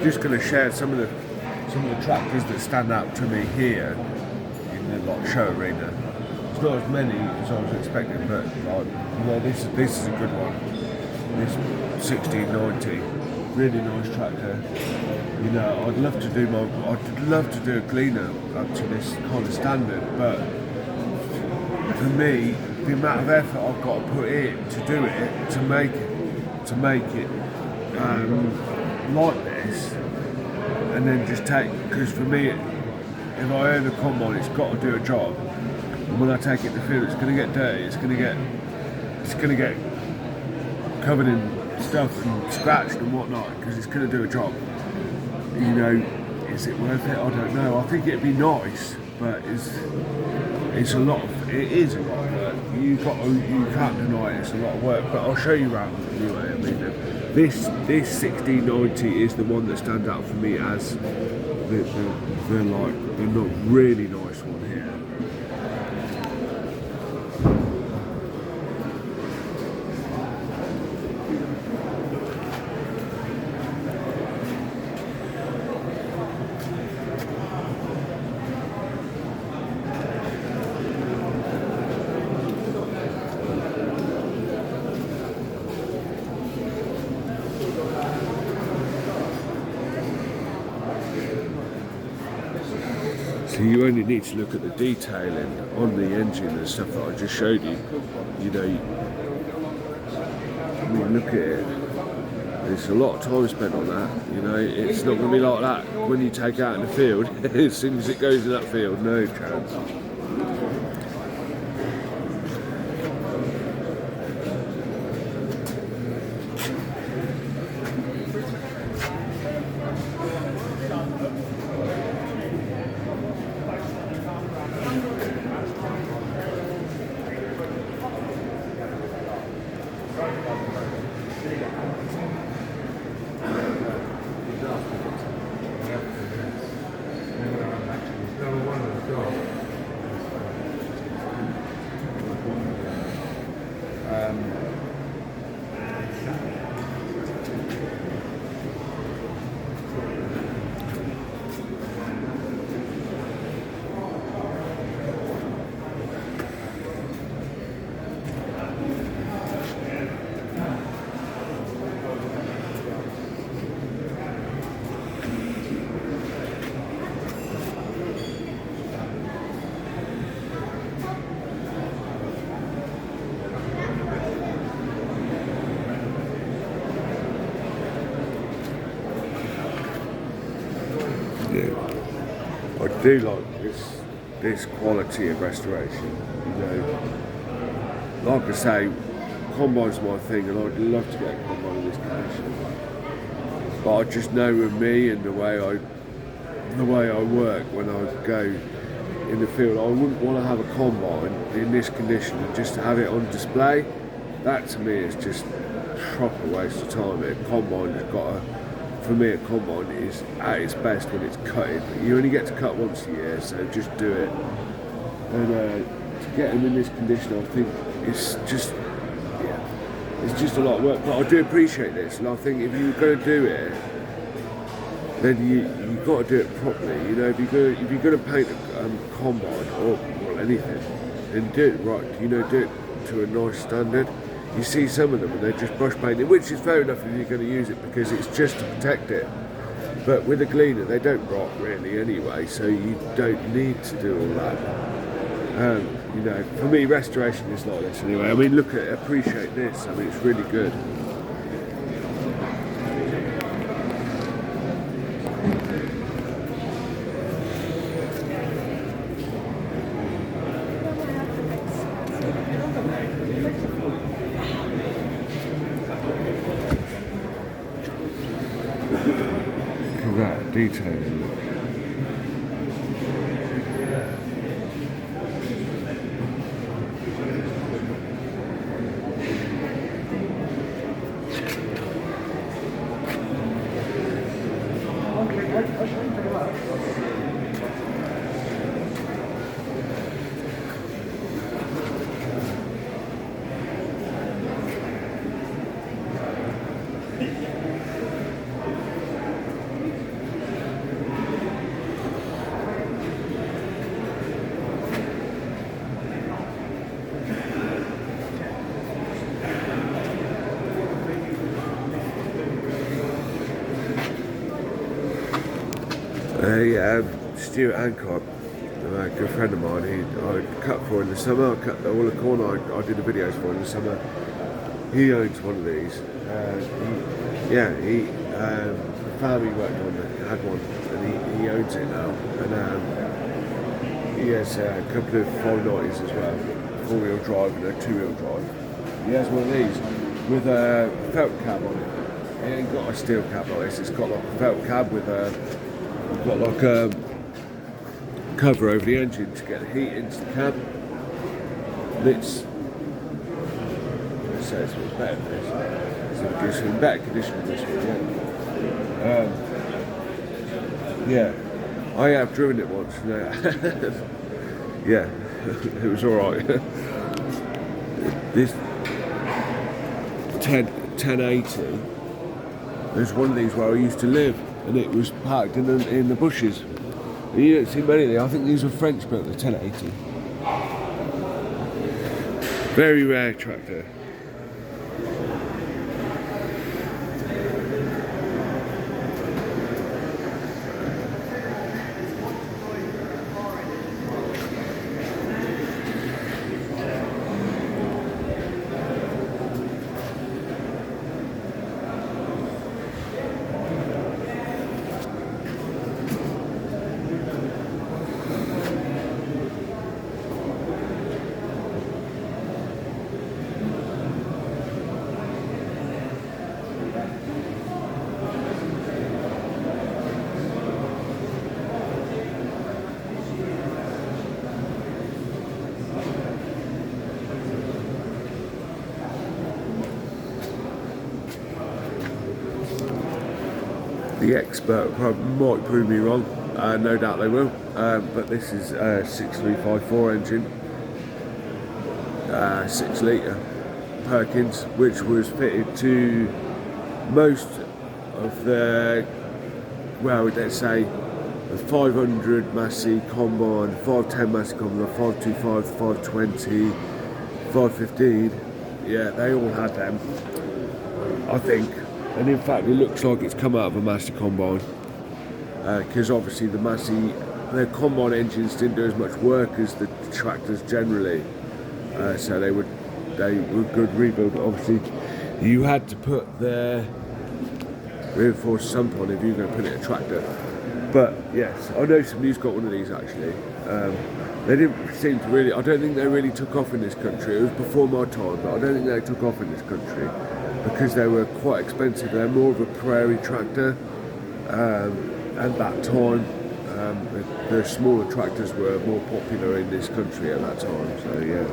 just going to share some of the tractors that stand out to me here in the show arena. It's not as many as I was expecting, but this is a good one. This 1690, really nice tractor. I'd love to do a gleaner up to this kind of standard, but for me, the amount of effort I've got to put in to do it, to make it like this, and then just because for me, if I own a combine, it's got to do a job. And when I take it to the field, it's going to get dirty. It's going to get covered in stuff and scratched and whatnot because it's going to do a job. Is it worth it? I don't know. I think it'd be nice, but it is a lot of work. You can't deny it. It's a lot of work. But I'll show you around anyway. I mean, this 1690 is the one that stands out for me as the not really nice one here. So you only need to look at the detailing on the engine and stuff that I just showed you. When you look at it, there's a lot of time spent on that. It's not going to be like that when you take it out in the field. As soon as it goes in that field, no chance. I do like this quality of restoration. Like I say, combine's my thing, and I'd love to get a combine in this condition. But I just know with me and the way I work when I go in the field, I wouldn't want to have a combine in this condition and just to have it on display. That to me is just a proper waste of time. For me, a combine is at its best when it's cutting. You only get to cut once a year, so just do it. And to get them in this condition, I think it's just a lot of work. But I do appreciate this, and I think if you're going to do it, then you've got to do it properly. If you're going to paint a combine or anything, then do it right. Do it to a nice standard. You see some of them and they're just brush painted, which is fair enough if you're going to use it because it's just to protect it. But with a gleaner, they don't rot really anyway, so you don't need to do all that. For me, restoration is like this anyway. I mean, appreciate this. I mean, it's really good. That detailing. Stuart Hancock, a good friend of mine, I cut for in the summer. I cut all the corn. I did the videos for in the summer. He owns one of these. The family worked on it, had one, and he owns it now. And he has a couple of 590s as well, 4-wheel drive and a 2-wheel drive. He has one of these with a felt cab on it. It ain't got a steel cab like this. It's got like a felt cab with a cover over the engine to get the heat into the cab. It's better than this. It's in better condition than this one. Yeah, I have driven it once. Yeah, it was all right. This 1080. There's one of these where I used to live, and it was parked in the bushes. And you don't see many of them. I think these were French built, the 1080. Very rare tractor. The expert might prove me wrong, no doubt they will, but this is a 6354 engine, 6 litre Perkins, which was fitted to most of the, well, let's say the 500 Massey combine, 510 Massey combine, 525, 520, 515, yeah, they all had them, I think. And in fact, it looks like it's come out of a Massey combine, because obviously the combine engines didn't do as much work as the tractors generally, so they were good rebuild. Obviously, you had to put the reinforced sump on if you were going to put it in a tractor. But yes, I know somebody's got one of these actually. They didn't seem to really. I don't think they really took off in this country. It was before my time, but I don't think they took off in this country, because they were quite expensive. They're more of a prairie tractor. At that time, the smaller tractors were more popular in this country at that time. So yeah.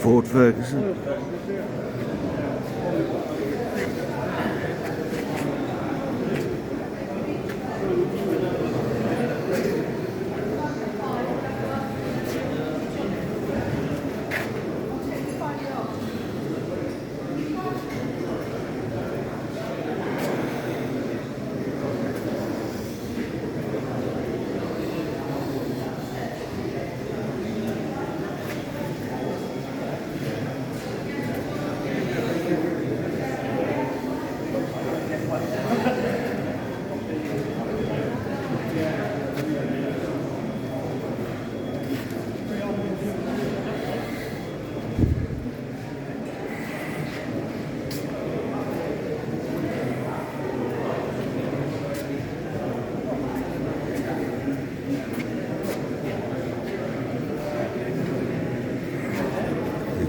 Ford Ferguson.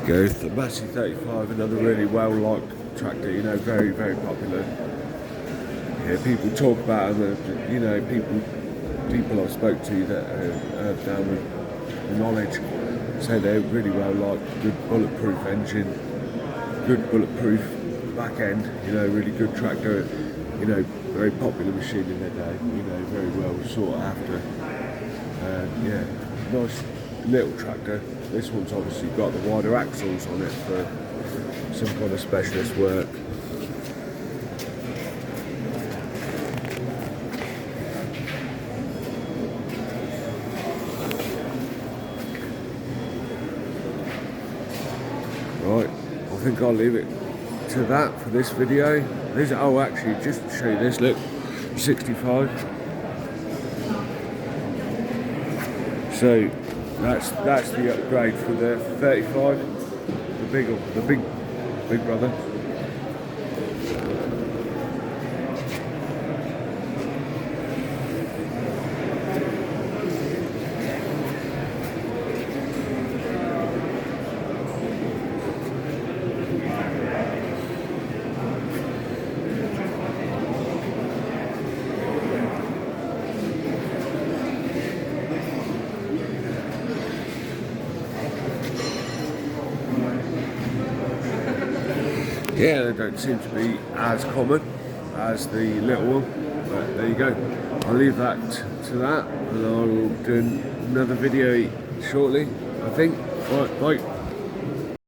Goes the Massey 35, another really well-liked tractor, you know, very, very popular. Yeah, people talk about them, you know, people people I spoke to that are down with knowledge say they really well like good bulletproof engine, good bulletproof back end, you know, really good tractor, you know, very popular machine in their day, you know, very well sought after. Yeah, nice little tractor. This one's obviously got the wider axles on it for some kind of specialist work. Right, I think I'll leave it to that for this video. Oh, actually, just to show you this, look, 65. So that's the upgrade for the 35, the big brother. Yeah, they don't seem to be as common as the little one, but there you go. I'll leave that to that, and I will do another video shortly, I think. Right, bye.